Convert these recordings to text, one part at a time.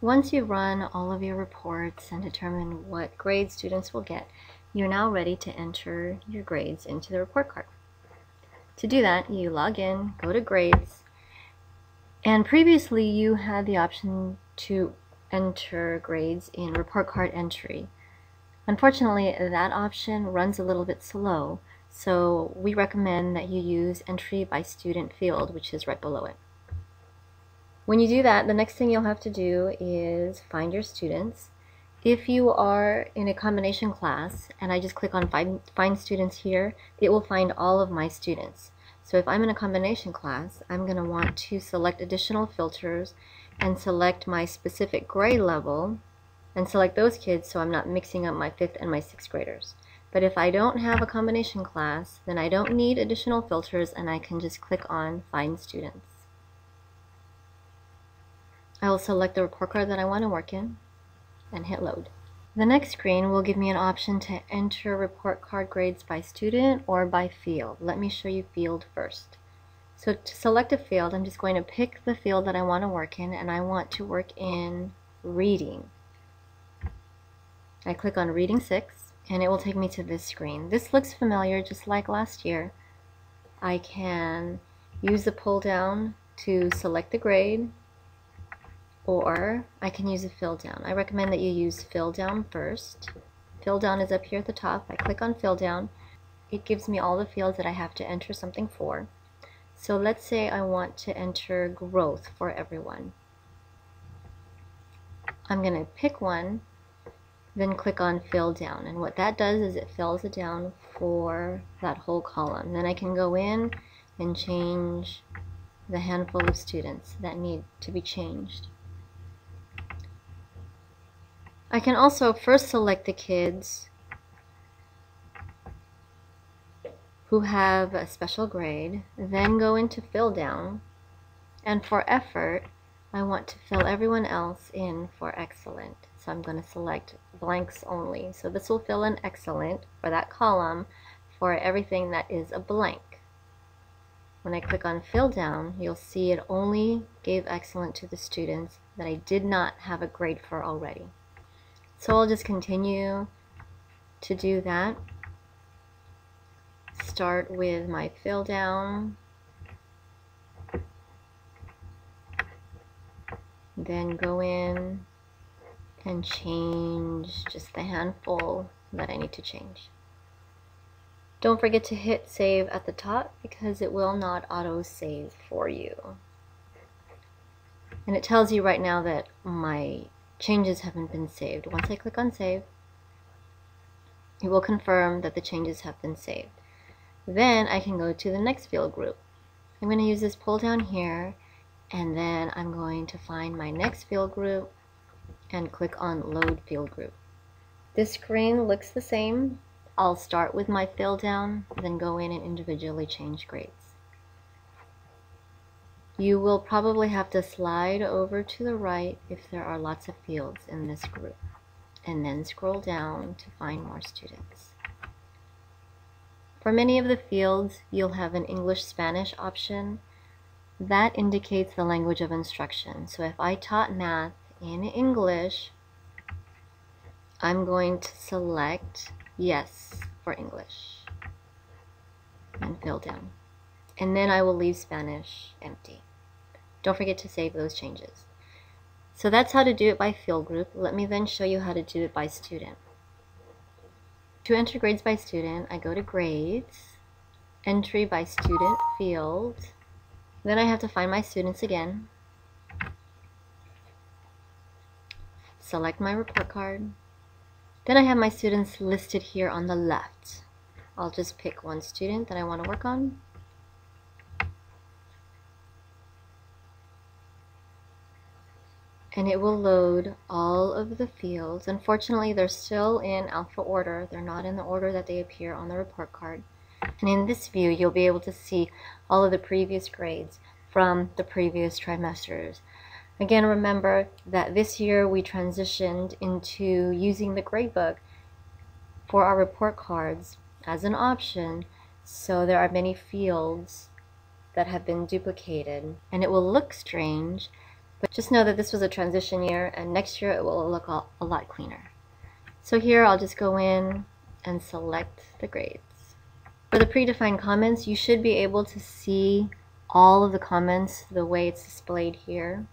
Once you run all of your reports and determine what grades students will get, you're now ready to enter your grades into the report card. To do that, you log in, go to grades, and previously you had the option to enter grades in report card entry. Unfortunately, that option runs a little bit slow, so we recommend that you use entry by student field, which is right below it. When you do that, the next thing you'll have to do is find your students. If you are in a combination class, and I just click on find students here, it will find all of my students. So if I'm in a combination class, I'm going to want to select additional filters and select my specific grade level and select those kids so I'm not mixing up my 5th and my 6th graders. But if I don't have a combination class, then I don't need additional filters and I can just click on Find Students. I will select the report card that I want to work in and hit load. The next screen will give me an option to enter report card grades by student or by field. Let me show you field first. So to select a field, I'm just going to pick the field that I want to work in, and I want to work in reading. I click on reading 6 and it will take me to this screen. This looks familiar, just like last year. I can use the pull down to select the grade, or I can use a fill down. I recommend that you use fill down first. Fill down is up here at the top. I click on fill down. It gives me all the fields that I have to enter something for. So let's say I want to enter growth for everyone. I'm going to pick one, then click on fill down, and what that does is it fills it down for that whole column. Then I can go in and change the handful of students that need to be changed. I can also first select the kids who have a special grade, then go into fill down, and for effort I want to fill everyone else in for excellent. So I'm going to select blanks only. So this will fill in excellent for that column for everything that is a blank. When I click on fill down, you'll see it only gave excellent to the students that I did not have a grade for already. So I'll just continue to do that. Start with my fill down, then go in and change just the handful that I need to change. Don't forget to hit save at the top because it will not auto save for you. And it tells you right now that my changes haven't been saved. Once I click on save, it will confirm that the changes have been saved. Then I can go to the next field group. I'm going to use this pull down here, and then I'm going to find my next field group and click on load field group. This screen looks the same. I'll start with my fill down, then go in and individually change grades. You will probably have to slide over to the right if there are lots of fields in this group, and then scroll down to find more students. For many of the fields, you'll have an English-Spanish option. That indicates the language of instruction. So if I taught math in English, I'm going to select yes for English and fill down. And then I will leave Spanish empty. Don't forget to save those changes. So that's how to do it by field group. Let me then show you how to do it by student. To enter grades by student, I go to grades, entry by student field. Then I have to find my students again. Select my report card. Then I have my students listed here on the left. I'll just pick one student that I want to work on. And it will load all of the fields. Unfortunately, they're still in alpha order. They're not in the order that they appear on the report card. And in this view, you'll be able to see all of the previous grades from the previous trimesters. Again, remember that this year we transitioned into using the Gradebook for our report cards as an option, so there are many fields that have been duplicated, and it will look strange But just know that this was a transition year, and next year it will look a lot cleaner. So here I'll just go in and select the grades. For the predefined comments, you should be able to see all of the comments the way it's displayed here.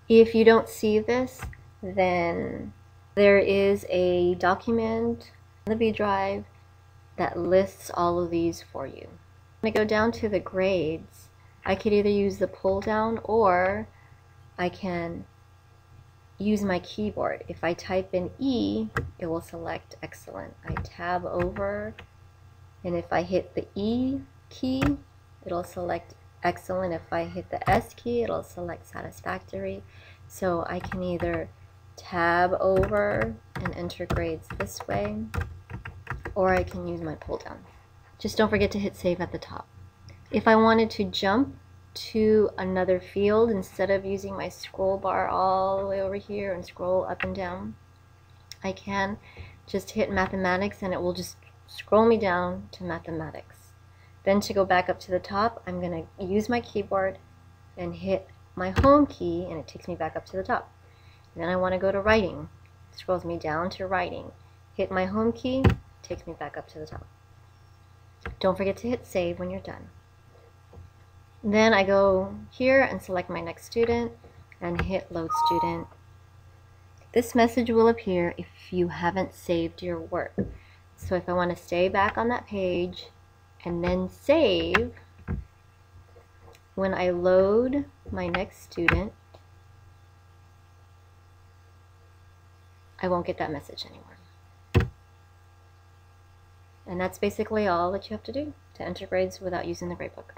If you don't see this, then there is a document on the B drive that lists all of these for you. When I go down to the grades, I could either use the pull down or I can use my keyboard. If I type in E, it will select excellent. I tab over, and if I hit the E key, it'll select excellent. If I hit the S key, it'll select satisfactory. So I can either tab over and enter grades this way, or I can use my pull down. Just don't forget to hit save at the top. If I wanted to jump to another field, instead of using my scroll bar all the way over here and scroll up and down, I can just hit mathematics and it will just scroll me down to mathematics. Then to go back up to the top, I'm going to use my keyboard and hit my home key, and it takes me back up to the top. And then I want to go to writing. It scrolls me down to writing. Hit my home key, takes me back up to the top. Don't forget to hit save when you're done. Then I go here and select my next student and hit load student. This message will appear if you haven't saved your work. So if I want to stay back on that page and then save, when I load my next student, I won't get that message anymore. And that's basically all that you have to do to enter grades without using the gradebook.